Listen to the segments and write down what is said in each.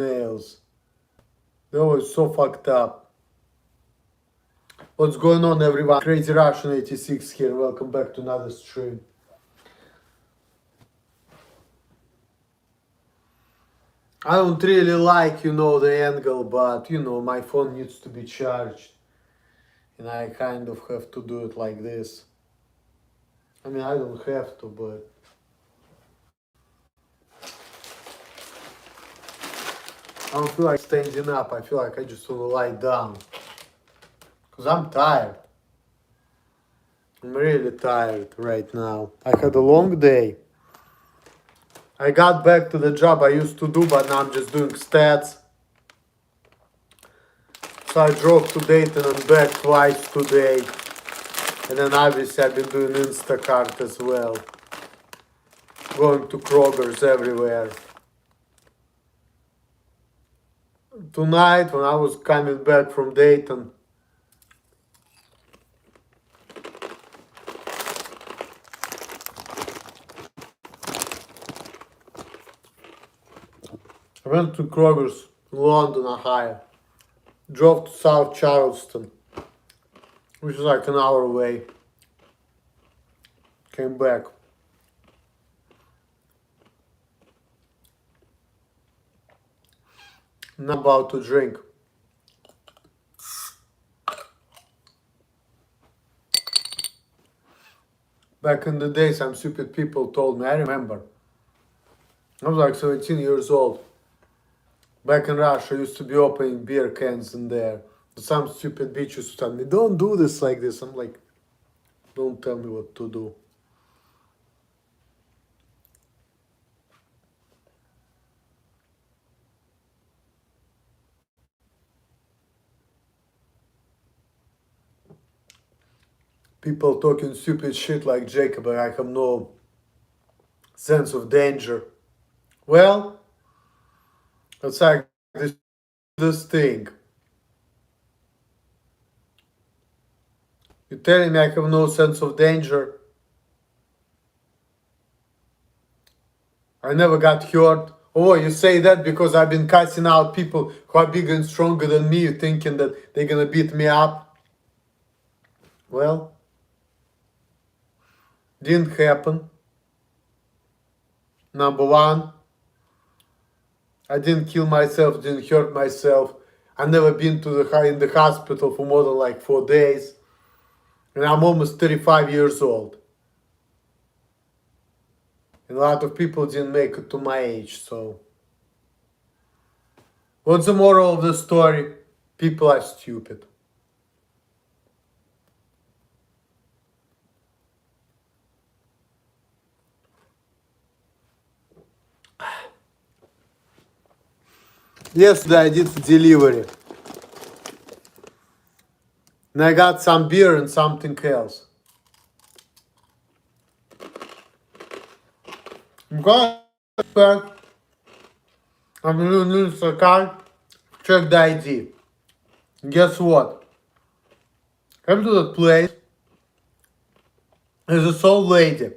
nails. That was so fucked up. What's going on, everyone? Crazy Russian 86 here. Welcome back to another stream. I don't really like, the angle, but, my phone needs to be charged. And I kind of have to do it like this. I mean, I don't have to, but I don't feel like standing up. I feel like I just want to lie down. Because I'm tired. I'm really tired right now. I had a long day. I got back to the job I used to do, but now I'm just doing stats. So I drove to Dayton and back twice today. And then obviously I've been doing Instacart as well. Going to Kroger's everywhere. Tonight, when I was coming back from Dayton, I went to Kroger's in London, Ohio. Drove to South Charleston, which is like an hour away. Came back. Now I'm about to drink. Back in the day, some stupid people told me, I remember. I was like 17 years old. Back in Russia, I used to be opening beer cans in there. Some stupid bitch used to tell me, don't do this like this. I'm like, don't tell me what to do. People talking stupid shit like Jacob, and I have no sense of danger. Well, it's like this thing. You're telling me I have no sense of danger? I never got hurt. Oh, you say that because I've been cussing out people who are bigger and stronger than me, thinking that they're gonna beat me up? Well, didn't happen. Number one, I didn't kill myself, didn't hurt myself. I never been to in the hospital for more than like 4 days. And I'm almost 35 years old. And a lot of people didn't make it to my age, so. What's the moral of the story? People are stupid. Yesterday I did delivery. And I got some beer and something else. I'm going back. I'm in the car. Check the ID. Guess what? Come to the place. There's this old lady.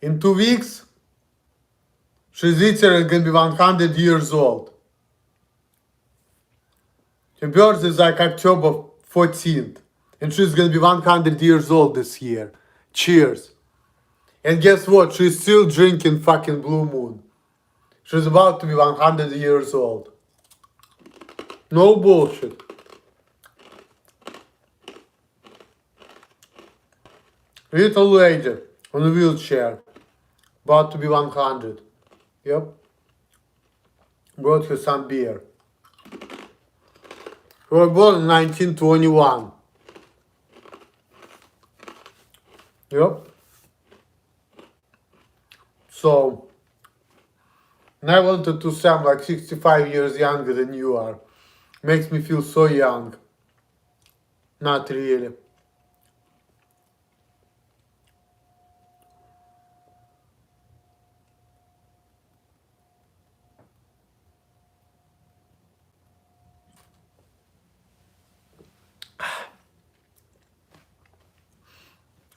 In 2 weeks, she's literally gonna be 100 years old. Her birthday is like October 14th. And she's gonna be 100 years old this year. Cheers. And guess what? She's still drinking fucking Blue Moon. She's about to be 100 years old. No bullshit. Little lady on a wheelchair. About to be 100. Yep. Brought her some beer. She was born in 1921. Yep. So, and I wanted to sound like 65 years younger than you are. Makes me feel so young. Not really.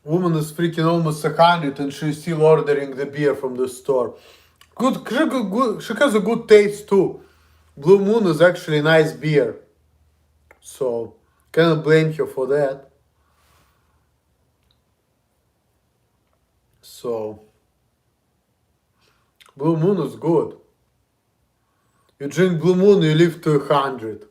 Woman is freaking almost 100 and she's still ordering the beer from the store. She has a good taste too. Blue Moon is actually nice beer. So, cannot blame her for that. So, Blue Moon is good. You drink Blue Moon, you live to 100.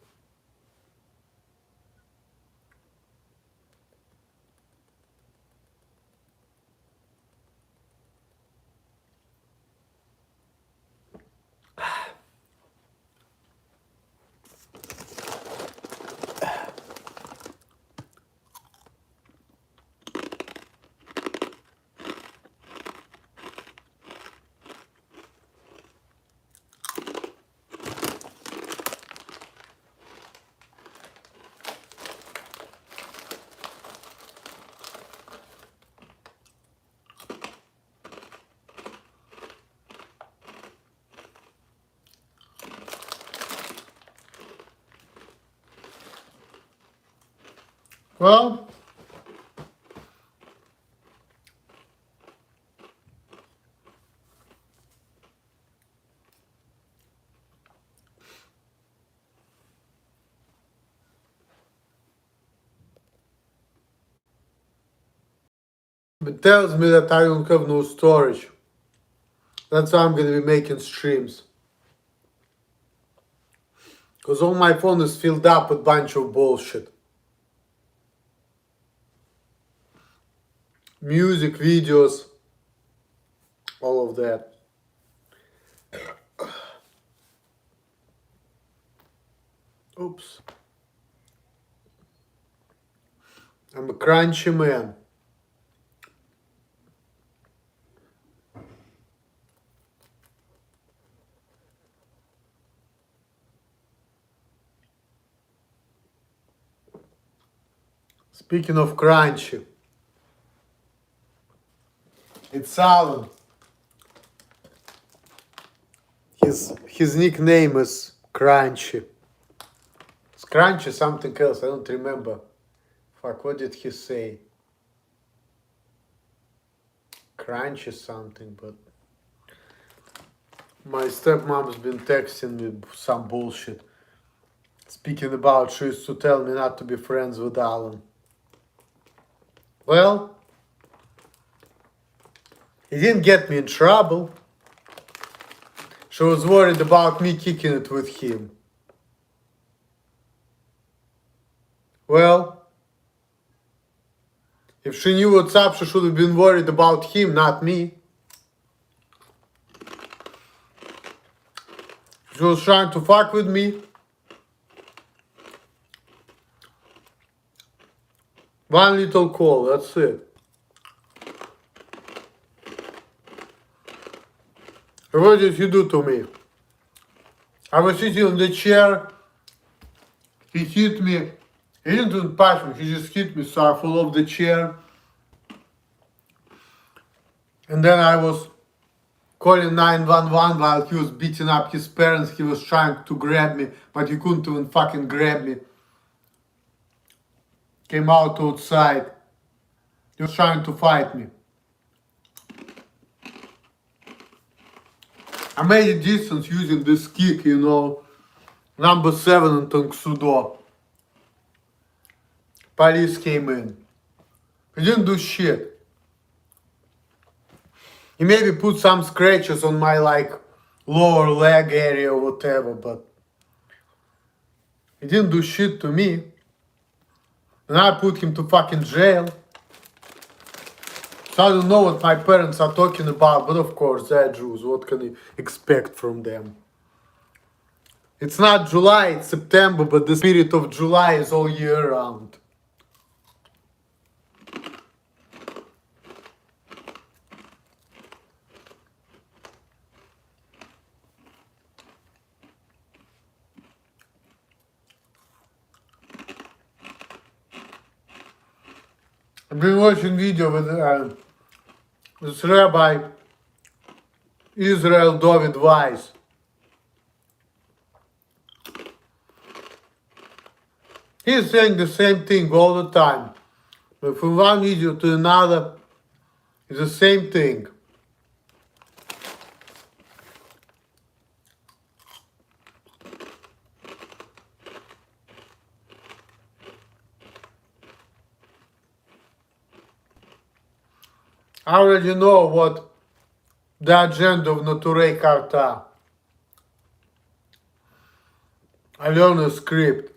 Well, it tells me that I don't have no storage. That's why I'm gonna be making streams. Because all my phone is filled up with bunch of bullshit. Music, videos, all of that. Oops. I'm a crunchy man. Speaking of crunchy, it's Alan. His nickname is Crunchy. It's Crunchy something else, I don't remember. Fuck, what did he say? Crunchy something, but my stepmom's been texting me some bullshit. Speaking about, she used to tell me not to be friends with Alan. Well, he didn't get me in trouble. She was worried about me kicking it with him. Well, if she knew what's up, she should have been worried about him, not me. She was trying to fuck with me. One little call, that's it. And what did he do to me? I was sitting on the chair. He hit me. He didn't even punch me, he just hit me, so I fell off the chair. And then I was calling 911 while he was beating up his parents. He was trying to grab me, but he couldn't even fucking grab me. Came out outside. He was trying to fight me. I made a distance using this kick, you know. Number 7 in Tangsudo. Police came in. He didn't do shit. He maybe put some scratches on my like lower leg area or whatever, but he didn't do shit to me. And I put him to fucking jail. So I don't know what my parents are talking about, but of course they're Jews. What can you expect from them? It's not July, it's September, but the spirit of July is all year round. I've been watching video with this Rabbi Israel David Weiss. He's saying the same thing all the time. But from one video to another, it's the same thing. I already know what the agenda of Nature Carta. I learned a script.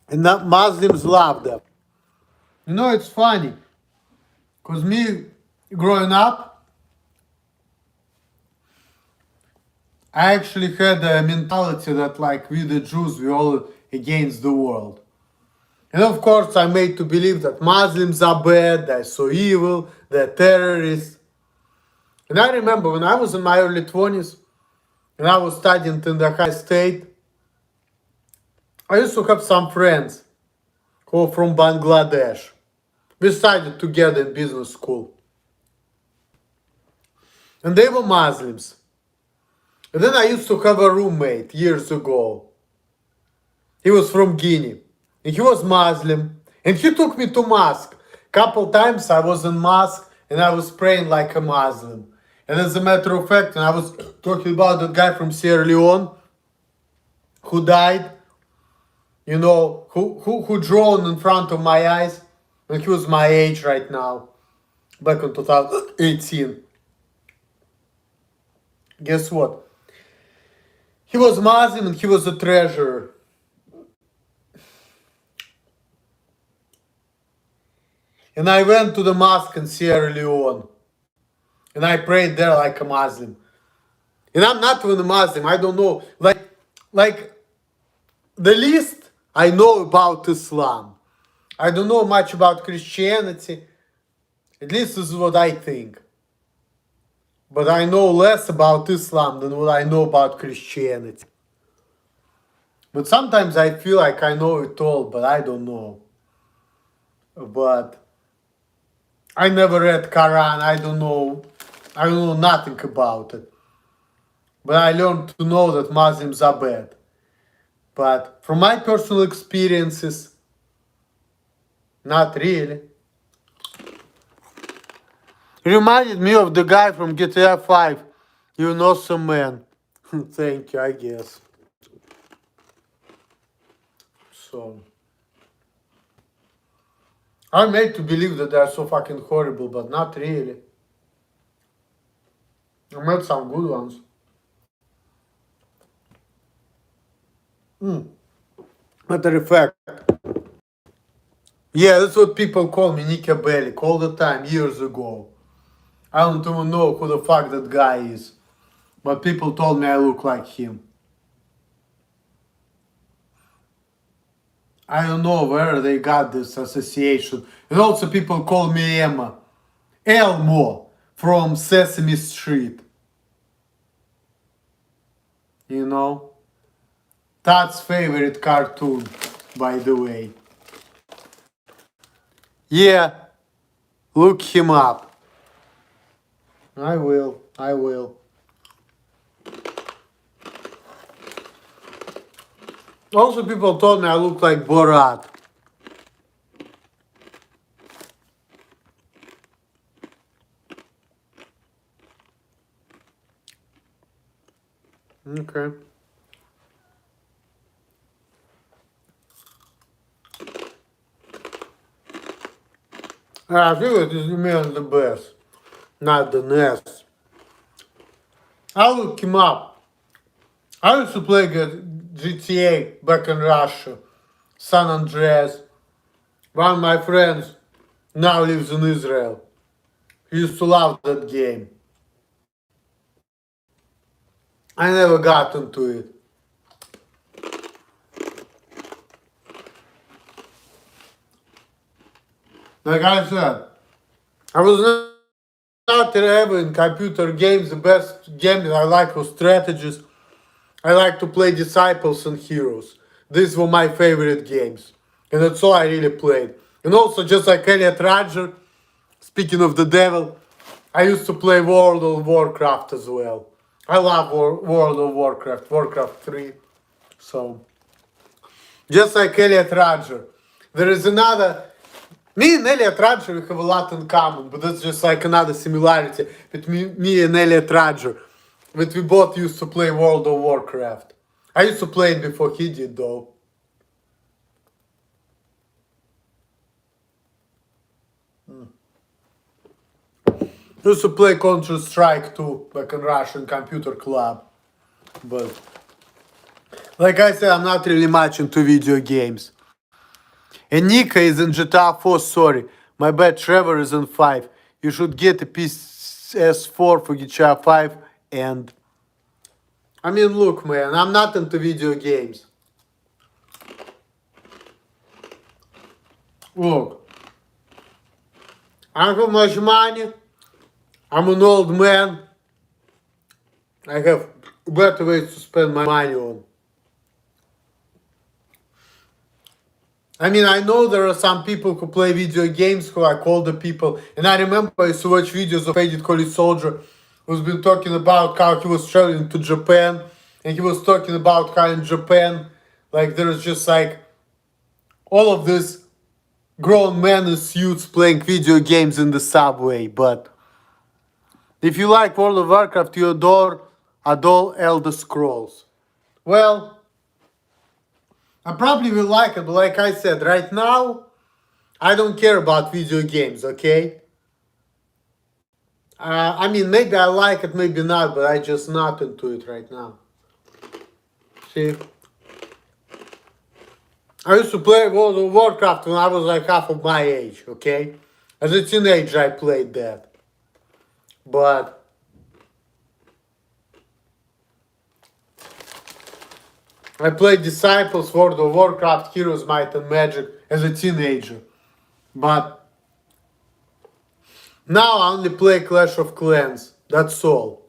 And that Muslims love them. You know, it's funny. Because me, growing up, I actually had a mentality that like we the Jews, we all against the world. And of course I'm made to believe that Muslims are bad, they're so evil, they're terrorists. And I remember when I was in my early 20s and I was studying in the high state, I used to have some friends who were from Bangladesh. We studied together in business school. And they were Muslims. And then I used to have a roommate years ago. He was from Guinea. And he was Muslim. And he took me to mosque. Couple times I was in mosque and I was praying like a Muslim. And as a matter of fact, and I was talking about that guy from Sierra Leone who died, you know, who drowned in front of my eyes. And he was my age right now, back in 2018. Guess what? He was Muslim and he was a treasurer. And I went to the mosque in Sierra Leone. And I prayed there like a Muslim. And I'm not even a Muslim. I don't know. Like the least I know about Islam. I don't know much about Christianity. At least this is what I think. But I know less about Islam than what I know about Christianity. But sometimes I feel like I know it all, but I don't know. But I never read Quran. I don't know nothing about it. But I learned to know that Muslims are bad. But from my personal experiences, not really. It reminded me of the guy from GTA 5. You know some man. Thank you, I guess. So I'm made to believe that they're so fucking horrible, but not really. I met some good ones. Matter of fact, yeah, that's what people call me, Nika Bellic, all the time, years ago. I don't even know who the fuck that guy is, but people told me I look like him. I don't know where they got this association. And also people call me Emma. Elmo from Sesame Street. You know? Todd's favorite cartoon, by the way. Yeah, look him up. I will. Also people told me I look like Borat. Okay. I feel like this man the best, not the next. I'll look him up. I used to play GTA back in Russia, San Andreas. One of my friends now lives in Israel. He used to love that game. I never got into it. Like I said, I was not ever in computer games. The best game that I like was strategies. I like to play Disciples and Heroes. These were my favorite games. And that's all I really played. And also, just like Elliot Rodger, speaking of the devil, I used to play World of Warcraft as well. I love World of Warcraft, Warcraft 3. So, just like Elliot Rodger. There is another... Me and Elliot Rodger, we have a lot in common, but that's just like another similarity between me and Elliot Rodger. But we both used to play World of Warcraft. I used to play it before he did, though. Used to play Counter-Strike too, like in Russian computer club. But, like I said, I'm not really much into video games. And Nika is in GTA 4, sorry. My bad, Trevor is in 5. You should get a PS4 for GTA 5 and... I mean, look, man, I'm not into video games. Look. I don't have much money. I'm an old man. I have better ways to spend my money on. I mean, I know there are some people who play video games who are older people. And I remember I used to watch videos of Faded College Soldier who's been talking about how he was traveling to Japan. And he was talking about how in Japan, like, there's just like all of this grown men in suits playing video games in the subway. But if you like World of Warcraft, you adore Elder Scrolls. Well, I probably will like it, but like I said, right now, I don't care about video games, okay? I mean, maybe I like it, maybe not, but I just not into it right now. See? I used to play World of Warcraft when I was like half of my age, okay? As a teenager, I played that. But I played Disciples, World of Warcraft, Heroes, Might and Magic as a teenager. But now I only play Clash of Clans. That's all.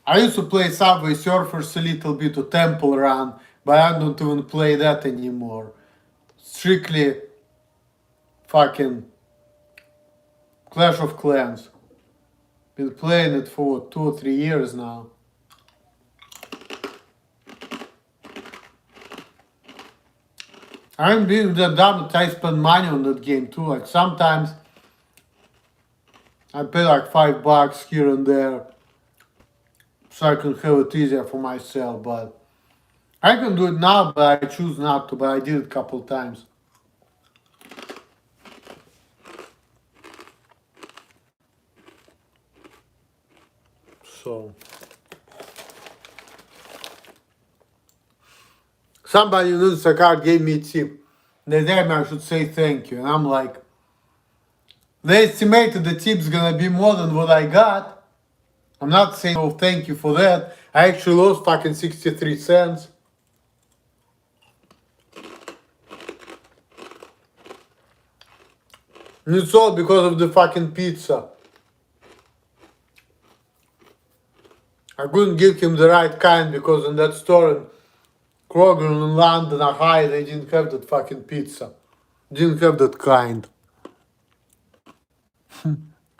I used to play Subway Surfers a little bit, or Temple Run, but I don't even play that anymore. Strictly fucking Clash of Clans. Been playing it for 2 or 3 years now. I'm being that dumb that I spend money on that game too. Like sometimes I pay like $5 here and there so I can have it easier for myself. But I can do it now, but I choose not to. But I did it a couple times. So somebody in Instacart gave me a tip. They tell me I should say thank you, and I'm like, they estimated the tip's gonna be more than what I got. I'm not saying, oh, thank you for that. I actually lost fucking 63 cents. And it's all because of the fucking pizza. I couldn't give him the right kind because in that store in Kroger in London or High, they didn't have that fucking pizza. Didn't have that kind.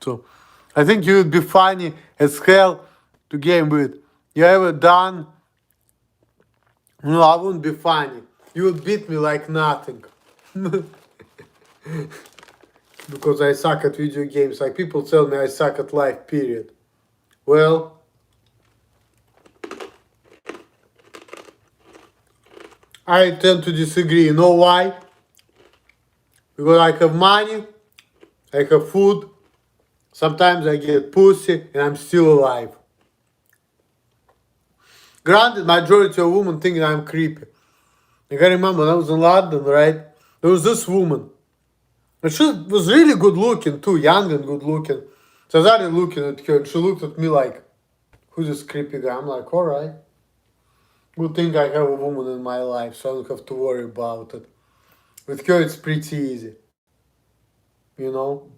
So, I think you would be funny as hell to game with. You ever done? No, I wouldn't be funny. You would beat me like nothing. Because I suck at video games. Like people tell me I suck at life, period. Well, I tend to disagree. You know why? Because I have money, I have food, sometimes I get pussy, and I'm still alive. Granted, majority of women think I'm creepy. Like I remember when I was in London, right? There was this woman. And she was really good looking too, young and good looking. So I started looking at her and she looked at me like, who's this creepy guy? I'm like, alright. Good thing I have a woman in my life so I don't have to worry about it. With her it's pretty easy. You know?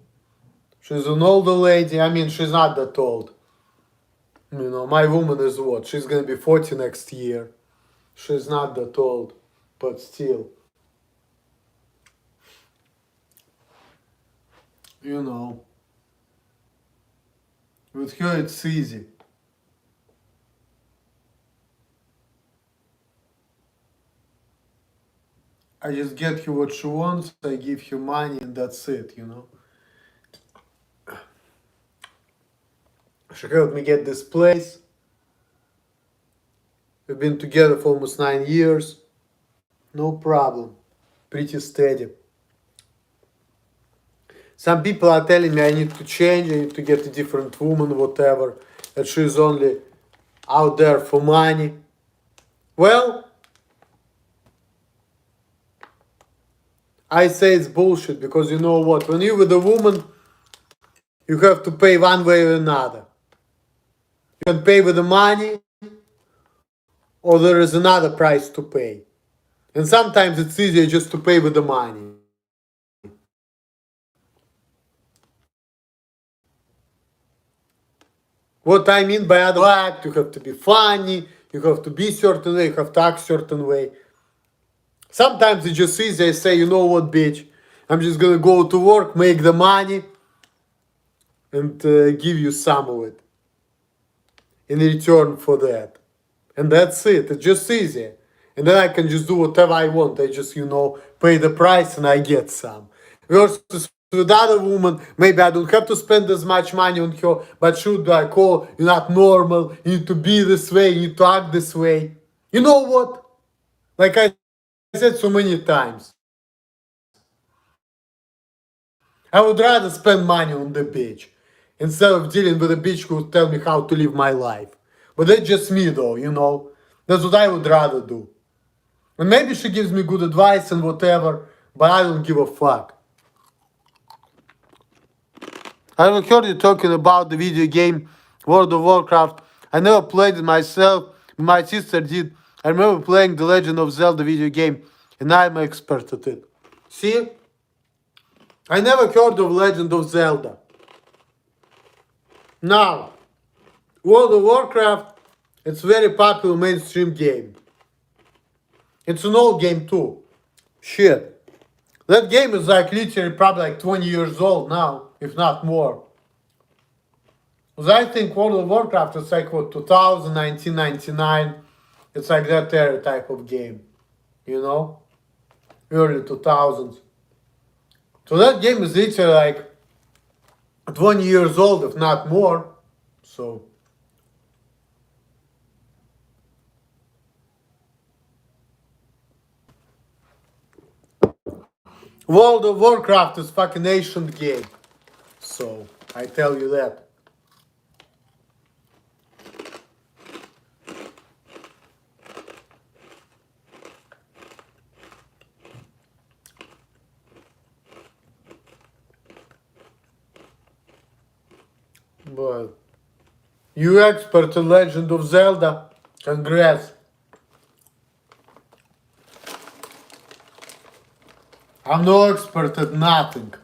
She's an older lady. I mean, she's not that old. You know, my woman is what? She's gonna be 40 next year. She's not that old, but still. You know, with her it's easy. I just get her what she wants, I give her money, and that's it, you know. She helped me get this place. We've been together for almost 9 years. No problem. Pretty steady. Some people are telling me I need to change, I need to get a different woman, whatever, that she's only out there for money. Well, I say it's bullshit because you know what? When you're with a woman, you have to pay one way or another. You can pay with the money, or there is another price to pay. And sometimes it's easier just to pay with the money. What I mean by other act, you have to be funny, you have to be certain way, you have to act certain way. Sometimes it's just easy. I say, you know what, bitch, I'm just gonna go to work, make the money, and give you some of it in return for that. And that's it. It's just easy. And then I can just do whatever I want. I just, pay the price and I get some. Versus with other woman, maybe I don't have to spend as much money on her, but should like, oh, you're not normal, you need to be this way, you need to act this way. You know what? Like I said so many times, I would rather spend money on the bitch instead of dealing with a bitch who will tell me how to live my life. But that's just me though. That's what I would rather do. And maybe she gives me good advice and whatever, but I don't give a fuck. I haven't heard you talking about the video game World of Warcraft. I never played it myself. My sister did. I remember playing the Legend of Zelda video game, and I'm an expert at it. See? I never heard of Legend of Zelda. Now, World of Warcraft, it's a very popular mainstream game. It's an old game too. Shit. That game is like literally probably like 20 years old now, if not more. Because I think World of Warcraft is like what, 2000, 1999. It's like that era type of game. Early 2000s. So that game is literally like 20 years old, if not more. So World of Warcraft is fucking ancient game. So I tell you that. But you expert in Legend of Zelda. Congrats. I'm no expert at nothing.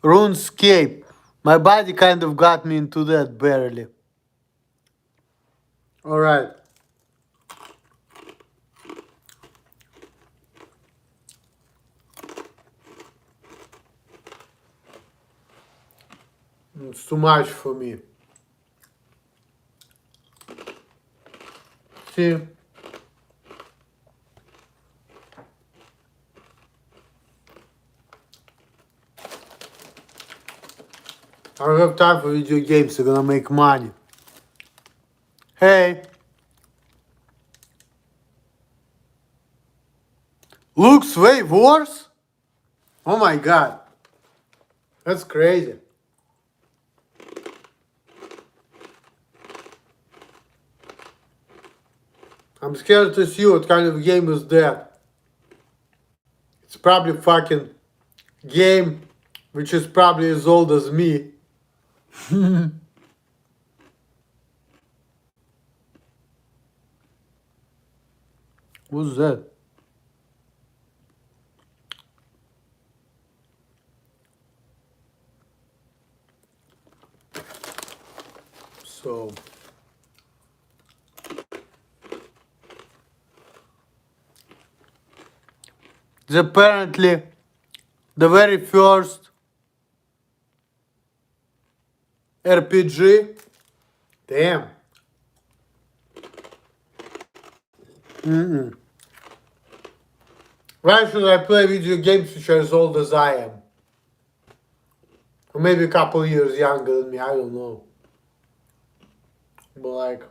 RuneScape. My body kind of got me into that barely. Alright. It's too much for me. See? I don't have time for video games. They're gonna make money. Hey. Looks way worse? Oh my god. That's crazy. I'm scared to see what kind of game is that. It's probably fucking game which is probably as old as me. What's that? apparently the very first RPG. Damn. Why should I play video games which are as old as I am? Or maybe a couple years younger than me, I don't know. But like,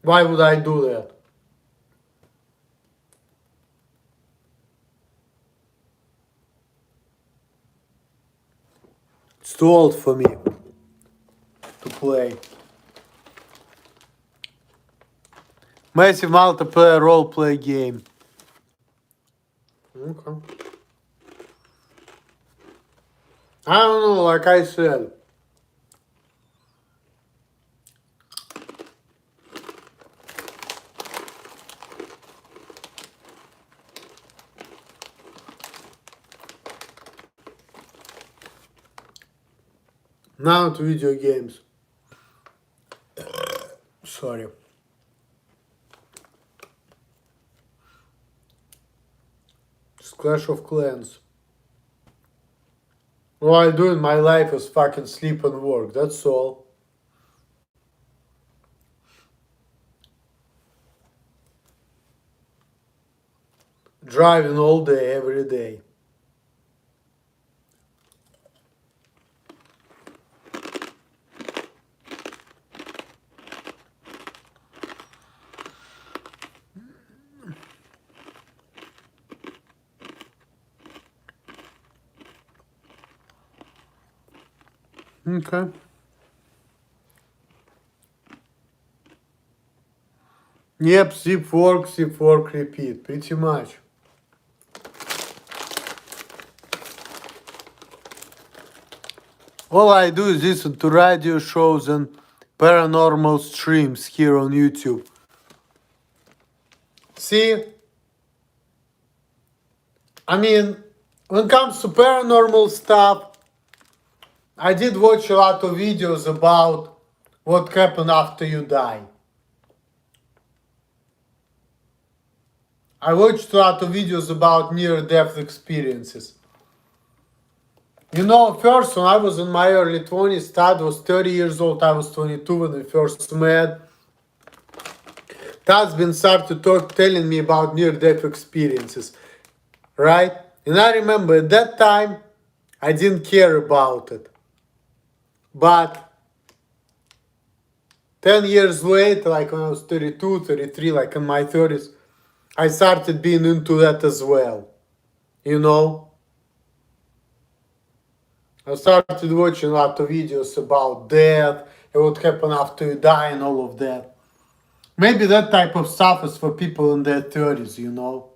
why would I do that? It's too old for me to play. Massive multiplayer role-play game. Okay. I don't know, like I said. Not video games. Sorry. Just Clash of Clans. All I do in my life is fucking sleep and work. That's all. Driving all day, every day. Okay. Yep, zip work, repeat. Pretty much. All I do is listen to radio shows and paranormal streams here on YouTube. See? I mean, when it comes to paranormal stuff, I did watch a lot of videos about what happened after you die. I watched a lot of videos about near-death experiences. You know, first when I was in my early 20s, Todd was 30 years old, I was 22 when we first met. Todd's been started telling me about near-death experiences, right? And I remember at that time, I didn't care about it. But 10 years later, like when I was 32, 33, like in my 30s, I started being into that as well. You know? I started watching a lot of videos about death and what happened after you die and all of that. Maybe that type of stuff is for people in their 30s, you know?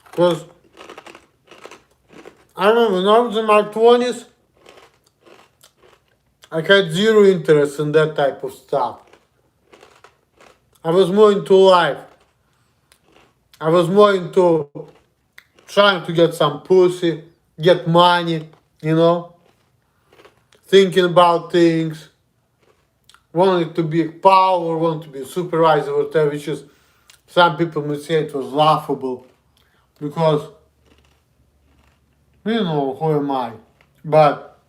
Because I remember when I was in my 20s, I had zero interest in that type of stuff. I was more into life. I was more into trying to get some pussy, get money, you know? Thinking about things. Wanted to be power, wanted to be a supervisor, whatever, which is, some people may say it was laughable. Because, you know, who am I? But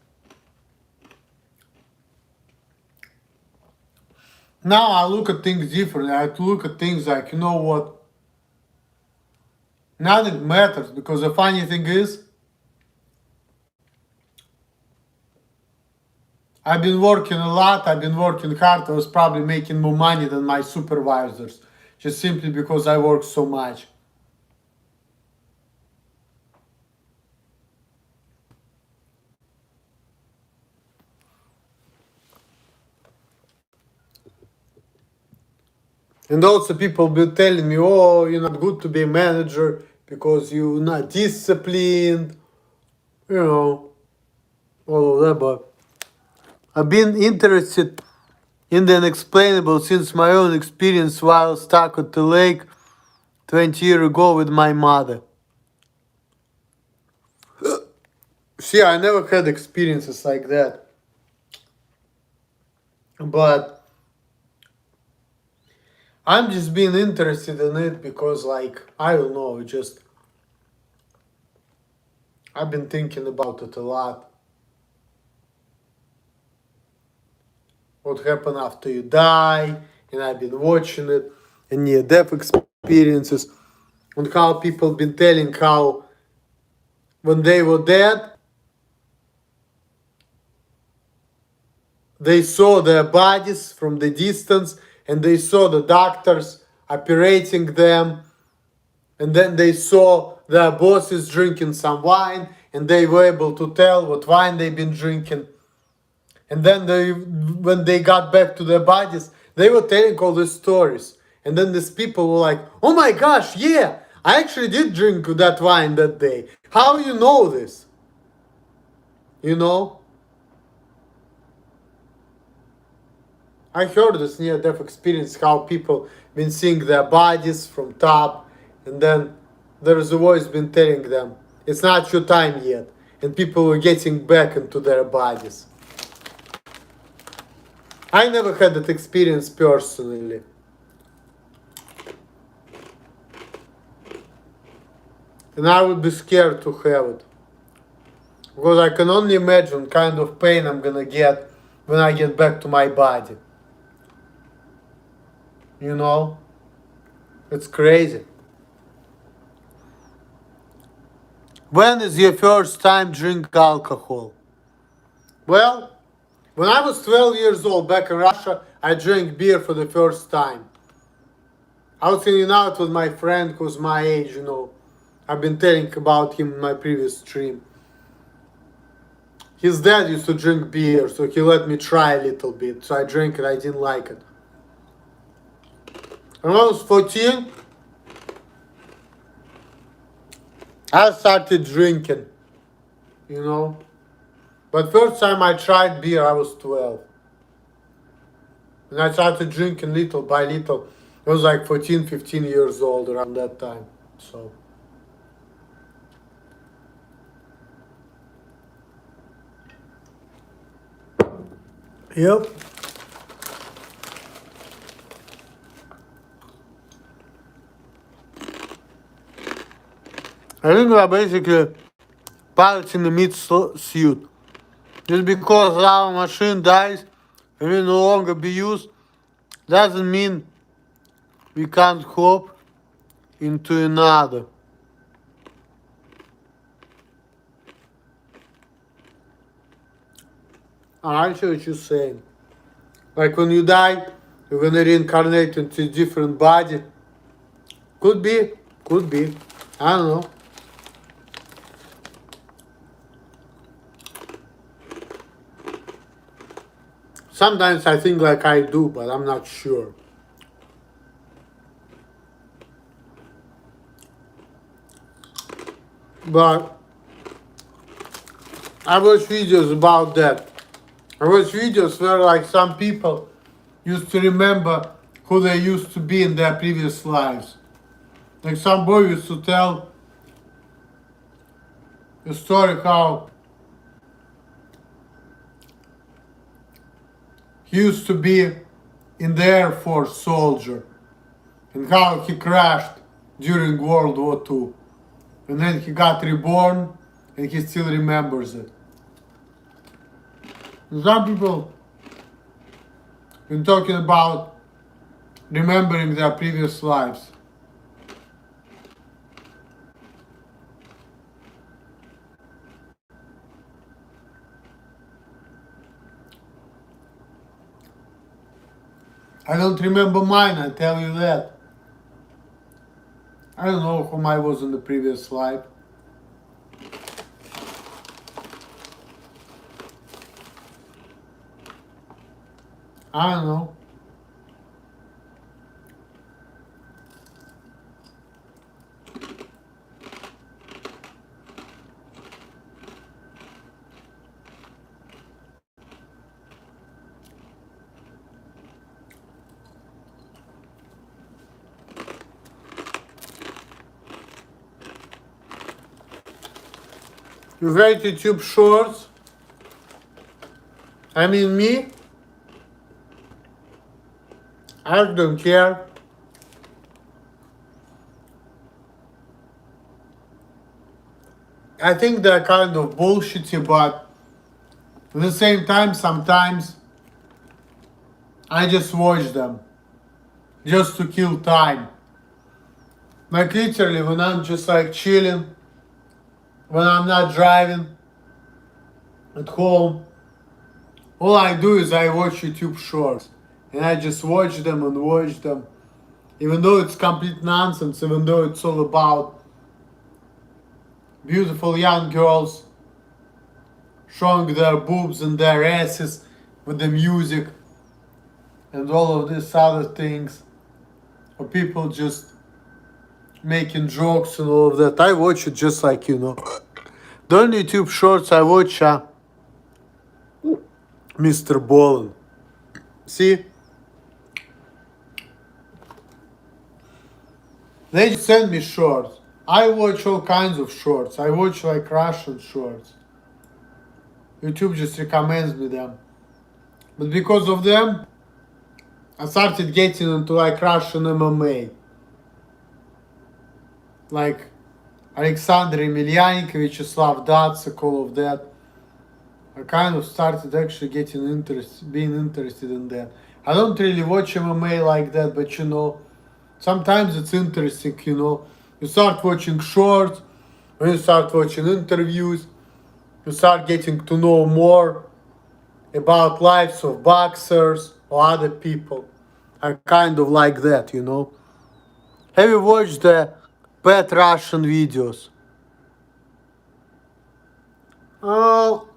now I look at things differently. I look at things like, you know what? Nothing matters, because the funny thing is, I've been working a lot, I've been working hard, I was probably making more money than my supervisors, just simply because I work so much. And also people be telling me, oh, you're not good to be a manager because you're not disciplined, you know, all of that. But I've been interested in the unexplainable since my own experience while stuck at the lake 20 years ago with my mother. See, I never had experiences like that. But I'm just being interested in it because, like, I don't know, I've been thinking about it a lot. What happened after you die, and I've been watching it, and near-death experiences, and how people been telling how when they were dead, they saw their bodies from the distance, and they saw the doctors operating them, and then they saw their bosses drinking some wine, and they were able to tell what wine they've been drinking. And then when they got back to their bodies, they were telling all these stories. And then these people were like, oh my gosh, yeah, I actually did drink that wine that day. How you know this? You know? I heard this near-death experience, how people been seeing their bodies from top, and then there's a voice been telling them, it's not your time yet. And people were getting back into their bodies. I never had that experience personally. And I would be scared to have it. Because I can only imagine kind of pain I'm gonna get when I get back to my body. You know? It's crazy. When is your first time drink alcohol? Well, when I was 12 years old back in Russia, I drank beer for the first time. I was hanging out with my friend who's my age, you know. I've been telling about him in my previous stream. His dad used to drink beer, so he let me try a little bit. So I drank it, I didn't like it. When I was 14, I started drinking, you know. But first time I tried beer, I was 12. And I started drinking little by little. I was like 14, 15 years old around that time. So. Yep. I think we are basically pilots in the mid-suit. Just because our machine dies and will no longer be used, doesn't mean we can't hop into another. I see what you're saying. Like when you die, you're gonna reincarnate into a different body. Could be. I don't know. Sometimes I think like I do, but I'm not sure. But I watch videos about that. I watch videos where like some people used to remember who they used to be in their previous lives. Like some boy used to tell a story how he used to be in the Air Force soldier and how he crashed during World War II. And then he got reborn and he still remembers it. And some people been talking about remembering their previous lives. I don't remember mine, I tell you that. I don't know whom I was in the previous life. I don't know. You hate YouTube shorts? I mean me? I don't care. I think they're kind of bullshitty, but at the same time, sometimes I just watch them just to kill time. Like literally, when I'm just like chilling, when I'm not driving at home, all I do is I watch YouTube shorts. And I just watch them and watch them. Even though it's complete nonsense, even though it's all about beautiful young girls showing their boobs and their asses with the music and all of these other things, or people just making jokes and all of that. I watch it just like, the only YouTube shorts I watch are Mr. Bolin. See? They just send me shorts. I watch all kinds of shorts. I watch like Russian shorts. YouTube just recommends me them. But because of them, I started getting into like Russian MMA. Like Alexander Emelianenko, Vyacheslav Datsyuk, all of that. I kind of started actually being interested in that. I don't really watch MMA like that, but sometimes it's interesting, You start watching shorts, when you start watching interviews, you start getting to know more about lives of boxers or other people. I kind of like that, Have you watched the Pet Russian videos? Oh,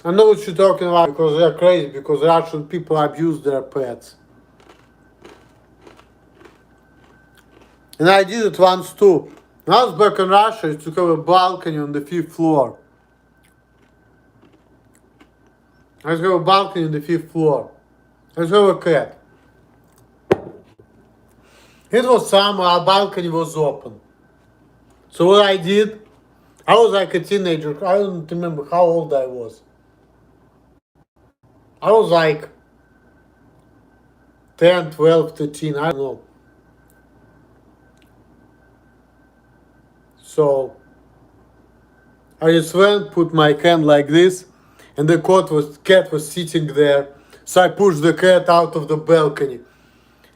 I know what you're talking about because they're crazy, because Russian people abuse their pets. And I did it once too. When I was back in Russia, I used to have a balcony on the 5th floor. I used to have a balcony on the 5th floor. I used to have a cat. It was summer, our balcony was open. So what I did, I was like a teenager. I don't remember how old I was. I was like 10, 12, 13, I don't know. So I just went, put my hand like this, and the cat was sitting there. So I pushed the cat out of the balcony,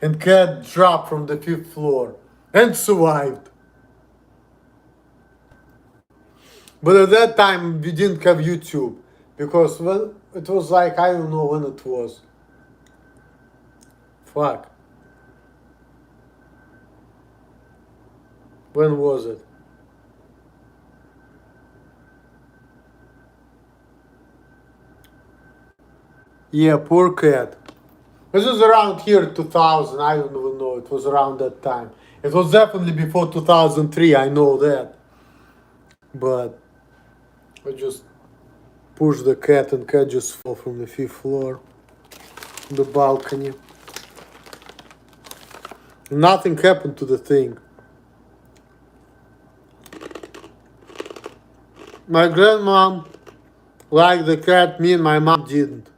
and cat dropped from the 5th floor and survived. But at that time we didn't have YouTube, because when it was like, I don't know when it was. Fuck. When was it? Yeah, poor cat. This was around here 2000, I don't even know, it was around that time. It was definitely before 2003, I know that. But I just pushed the cat and cat just fell from the 5th floor, the balcony. Nothing happened to the thing. My grandmom liked the cat, me and my mom didn't.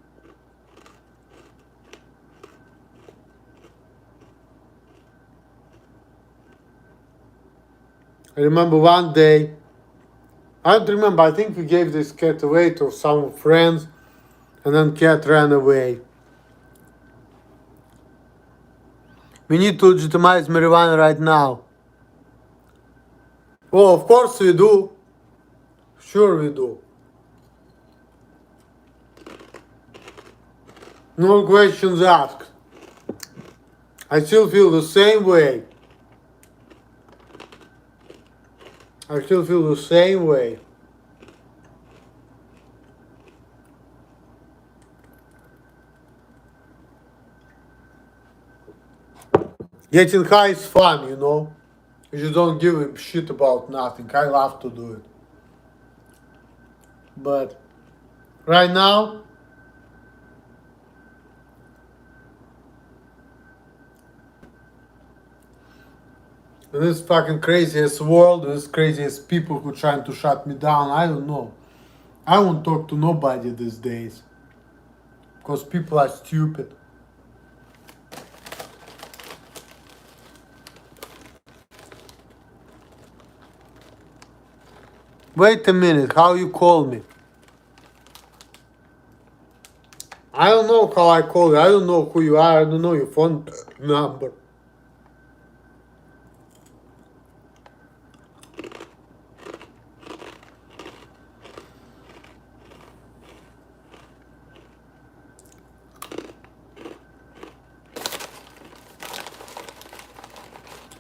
I remember one day, I don't remember, I think we gave this cat away to some friends, and then cat ran away. We need to legitimize marijuana right now. Well, of course we do. Sure we do. No questions asked. I still feel the same way. I still feel the same way. Getting high is fun, You just don't give a shit about nothing. I love to do it. But right now, in this fucking craziest world, in this craziest people who trying to shut me down, I don't know. I won't talk to nobody these days. Because people are stupid. Wait a minute, how you call me? I don't know how I call you. I don't know who you are. I don't know your phone number.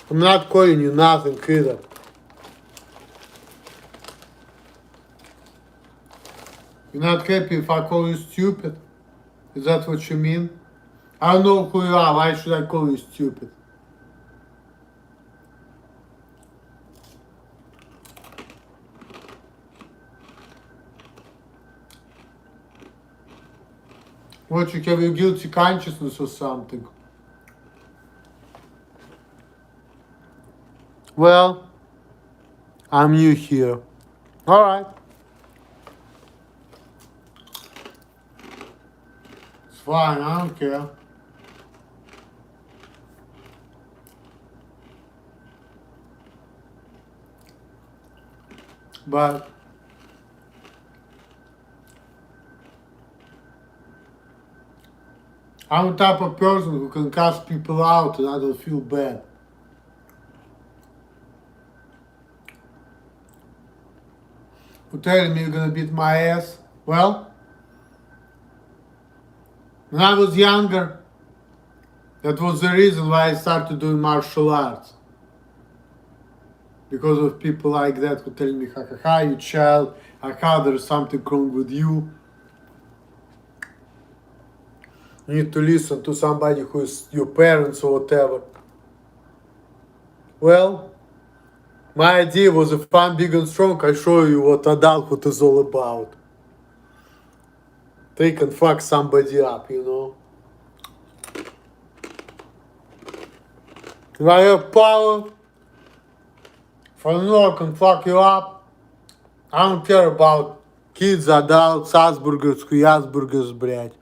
I'm not calling you nothing either. You're not happy if I call you stupid? Is that what you mean? I don't know who you are. Why should I call you stupid? What, you have a guilty consciousness or something? Well, I'm new here. Alright. It's fine, I don't care. But I'm the type of person who can cuss people out and I don't feel bad. Who telling me you're gonna beat my ass? Well, when I was younger, that was the reason why I started doing martial arts. Because of people like that who tell me, ha ha ha, you child, ha ha, there's something wrong with you. You need to listen to somebody who is your parents or whatever. Well, my idea was if I'm big and strong, I show you what adulthood is all about. They can fuck somebody up, you know. If I have power, if I know I can fuck you up, I don't care about kids, adults, Asperger's, Asperger's, блядь.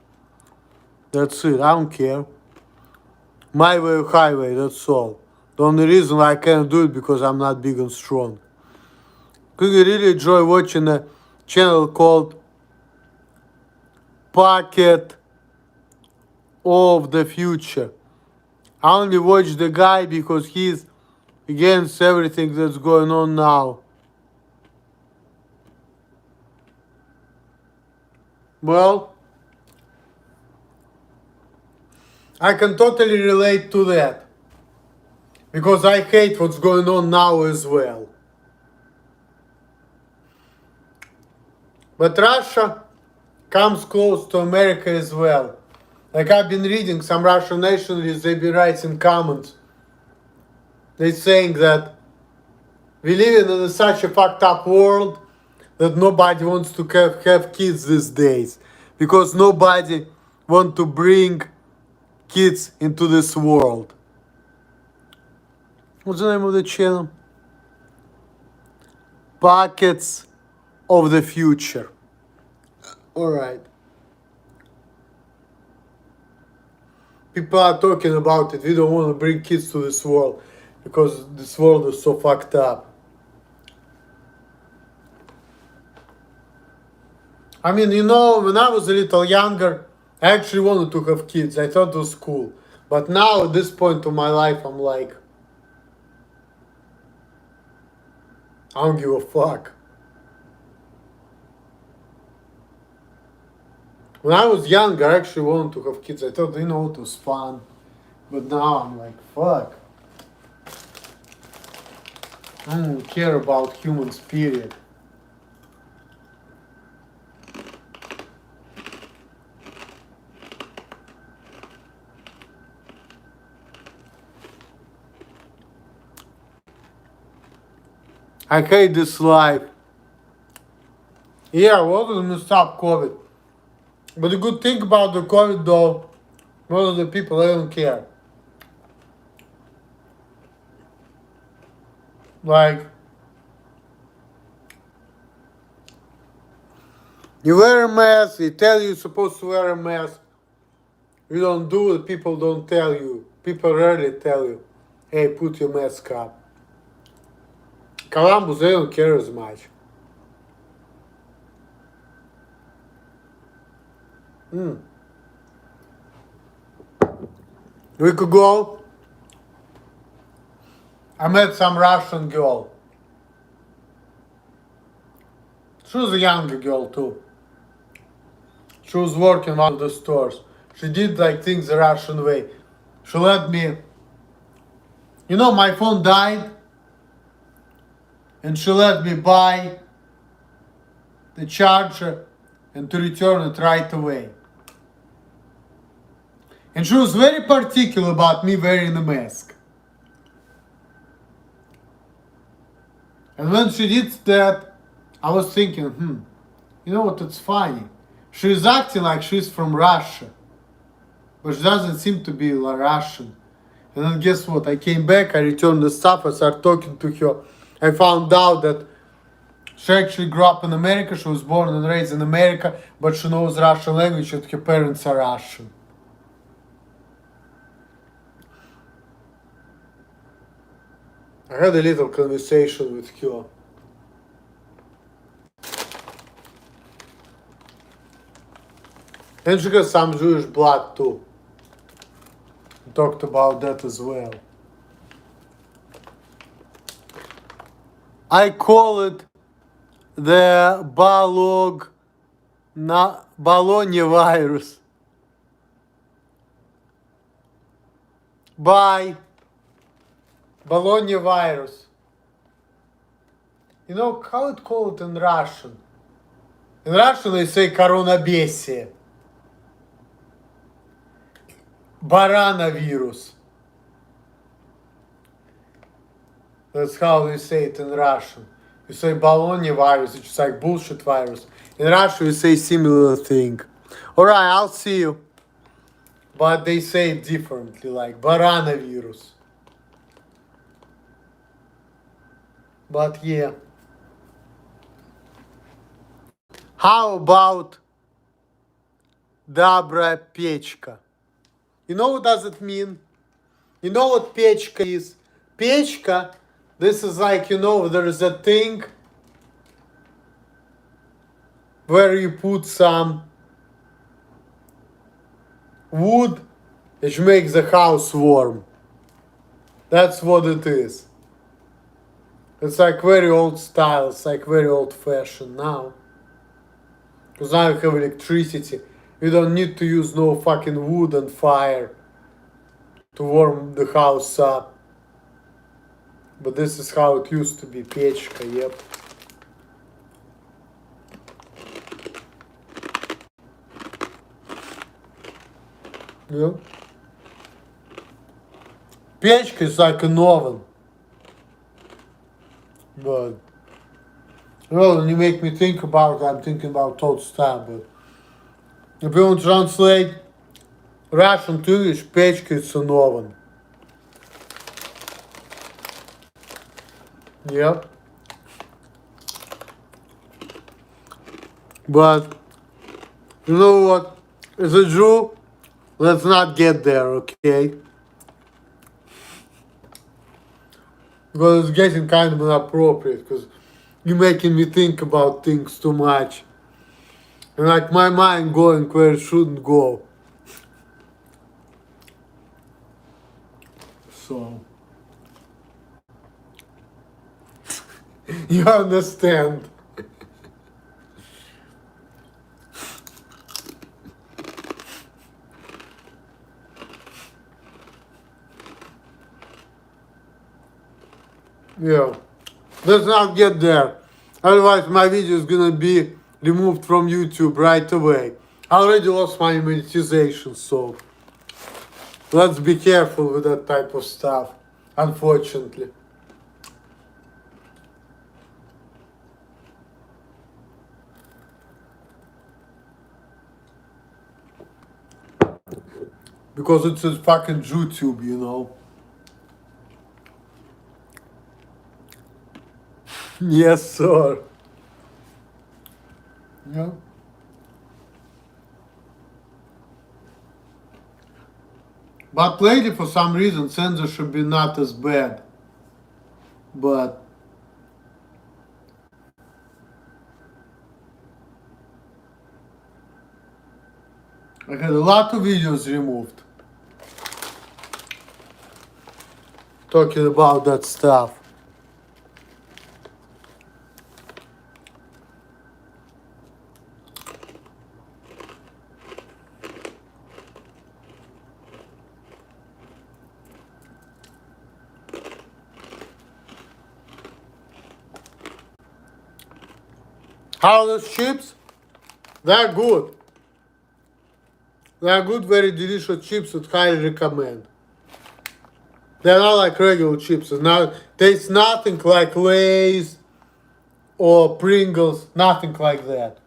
That's it, I don't care. My way or highway, that's all. The only reason why I can't do it because I'm not big and strong. Could you really enjoy watching a channel called Pocket of the Future? I only watch the guy because he's against everything that's going on now. Well, I can totally relate to that. Because I hate what's going on now as well. But Russia comes close to America as well. Like I've been reading some Russian nationalists, they've been writing comments. They're saying that we live in such a fucked up world that nobody wants to have kids these days. Because nobody wants to bring kids into this world. What's the name of the channel? Pockets of the Future. Alright. People are talking about it. We don't want to bring kids to this world because this world is so fucked up. I mean, you know, when I was a little younger, I actually wanted to have kids. I thought it was cool. But now, at this point of my life, I'm like, I don't give a fuck. When I was younger, I actually wanted to have kids. I thought, you know, it was fun. But now I'm like, fuck. I don't care about humans, period. I hate this life. Yeah, we're gonna stop COVID. But the good thing about the COVID though, most of the people, they don't care. Like, you wear a mask, they tell you you're supposed to wear a mask. You don't do it, people don't tell you. People rarely tell you, hey, put your mask up. Columbus, they don't care as much. Mm. We could go. I met some Russian girl. She was a younger girl too. She was working in one of the stores. She did like things the Russian way. She let me, my phone died, and she let me buy the charger and to return it right away. And she was very particular about me wearing a mask. And when she did that, I was thinking, you know what, it's funny. She's acting like she's from Russia, but she doesn't seem to be Russian. And then guess what? I came back, I returned the stuff, I started talking to her. I found out that she actually grew up in America, she was born and raised in America, but she knows Russian language and her parents are Russian. I had a little conversation with her. And she has some Jewish blood too. We talked about that as well. I call it the Bologna virus. By Bologna virus. You know how it called in Russian? In Russian they say коронабесие. Baranavirus. That's how they say it in Russian. You say Bologna virus, it's just like bullshit virus. In Russia you say similar thing. Alright, I'll see you. But they say it differently, like baranavirus. But yeah. How about Добрая печка? You know what does it mean? You know what pechka is? Pechka, this is like, there is a thing where you put some wood which makes the house warm. That's what it is. It's like very old style, it's like very old fashioned now. Because now you have electricity. You don't need to use no fucking wood and fire to warm the house up. But this is how it used to be, pechka, yep. Yeah. Pechka is like an oven. But, when you make me think about it, I'm thinking about old style. But if you want to translate Russian to English, pechka is an oven. Yep. But, you know what? As a Jew, let's not get there, okay? Because it's getting kind of inappropriate, because you're making me think about things too much. And like my mind going where it shouldn't go. So, you understand. Yeah, let's not get there. Otherwise, my video is gonna be removed from YouTube right away. I already lost my monetization, so let's be careful with that type of stuff, unfortunately. Because it's a fucking YouTube, Yes, sir. Yeah. But lately, for some reason, censorship should be not as bad. But I had a lot of videos removed talking about that stuff. How are those chips? They're good. They're good, very delicious chips. Would highly recommend. They're not like regular chips. It's not, tastes nothing like Lay's or Pringles. Nothing like that.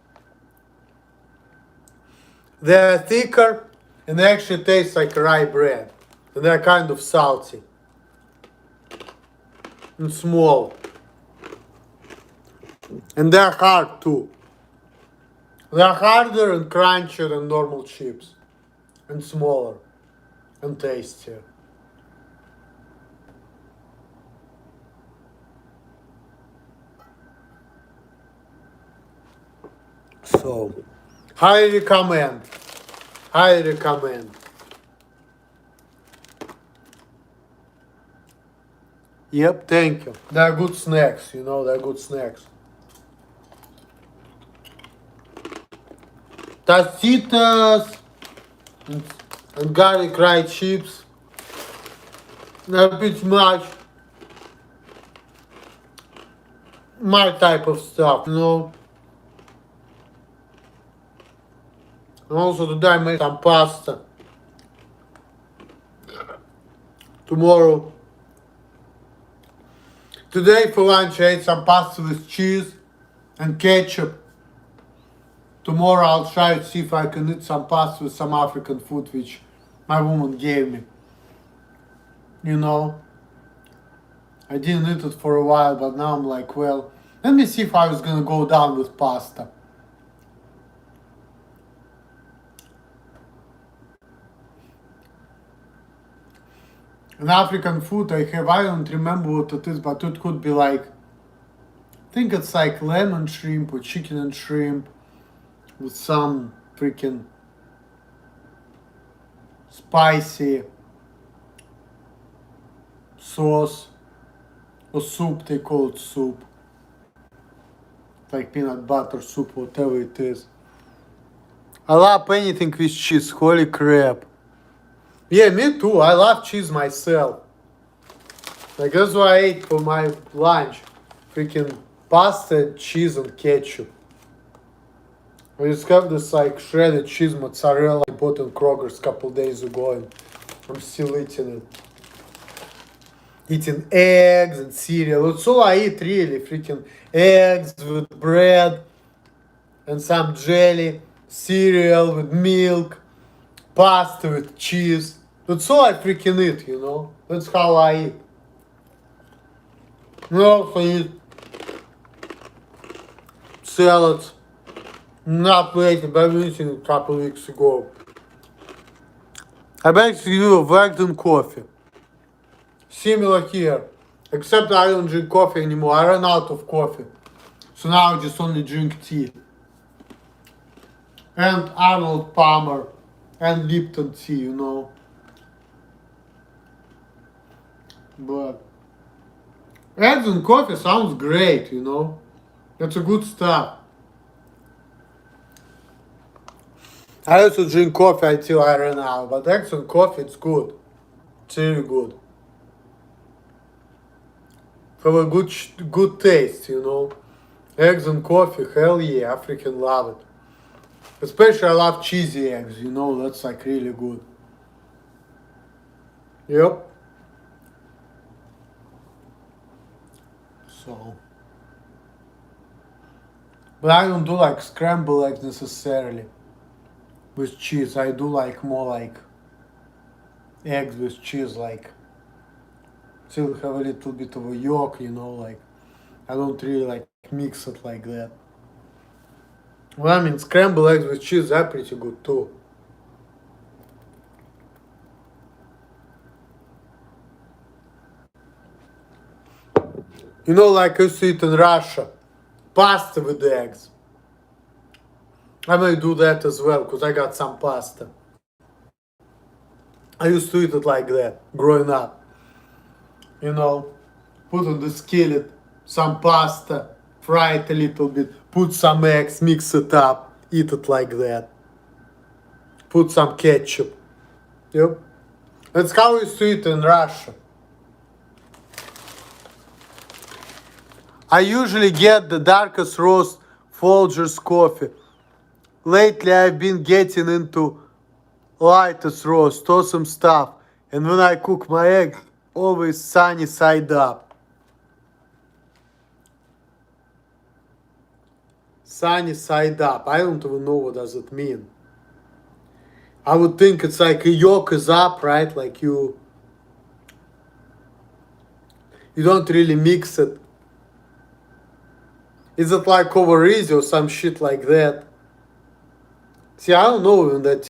They're thicker and they actually taste like rye bread. And they're kind of salty and small. And they're hard too. They're harder and crunchier than normal chips. And smaller. And tastier. So, highly recommend. Highly recommend. Yep, thank you. They're good snacks, you know, they're good snacks. Tacitas and garlic fried chips. They're pretty much my type of stuff, you know. And also today I made some pasta. Tomorrow. Today for lunch I ate some pasta with cheese and ketchup. Tomorrow I'll try to see if I can eat some pasta with some African food which my woman gave me. You know. I didn't eat it for a while, but now I'm like, well, let me see if I was gonna go down with pasta. And African food I don't remember what it is, but it could be like, I think it's like lemon shrimp or chicken and shrimp with some freaking spicy sauce or soup, they call it soup. Like peanut butter soup, whatever it is. I love anything with cheese, holy crap. Yeah, me too. I love cheese myself. Like that's what I ate for my lunch. Freaking pasta, cheese, and ketchup. I just have this like shredded cheese mozzarella I bought in Kroger's a couple days ago and I'm still eating it. Eating eggs and cereal. That's all I eat really. Freaking eggs with bread and some jelly, cereal with milk, pasta with cheese. That's all I freaking eat, you know. That's how I eat. I also eat salads. Not lately, but I've eaten a couple weeks ago. I basically do eggs and coffee. Similar here. Except I don't drink coffee anymore. I ran out of coffee. So now I just only drink tea. And Arnold Palmer. And Lipton tea, you know. But eggs and coffee sounds great, you know. That's a good stuff. I also drink coffee until I run out. But eggs and coffee, it's good. It's really good. Have a good taste, you know. Eggs and coffee, hell yeah, I freaking love it. Especially I love cheesy eggs, you know, that's like really good. Yep. So. But I don't do like scrambled eggs necessarily with cheese. I do like more like eggs with cheese, like still have a little bit of a yolk, you know, like I don't really like mix it like that. Well, I mean, scrambled eggs with cheese are pretty good too. You know, like I used to eat in Russia, pasta with eggs. I may do that as well, because I got some pasta. I used to eat it like that, growing up. You know, put on the skillet some pasta, fry it a little bit, put some eggs, mix it up, eat it like that. Put some ketchup. Yep. That's how we used to eat in Russia. I usually get the darkest roast Folgers coffee. Lately I've been getting into lightest roast, awesome stuff. And when I cook my egg, always sunny side up. Sunny side up. I don't even know what does it mean. I would think it's like a yolk is up, right? Like you don't really mix it. Is it like over easy or some shit like that? See, I don't know even that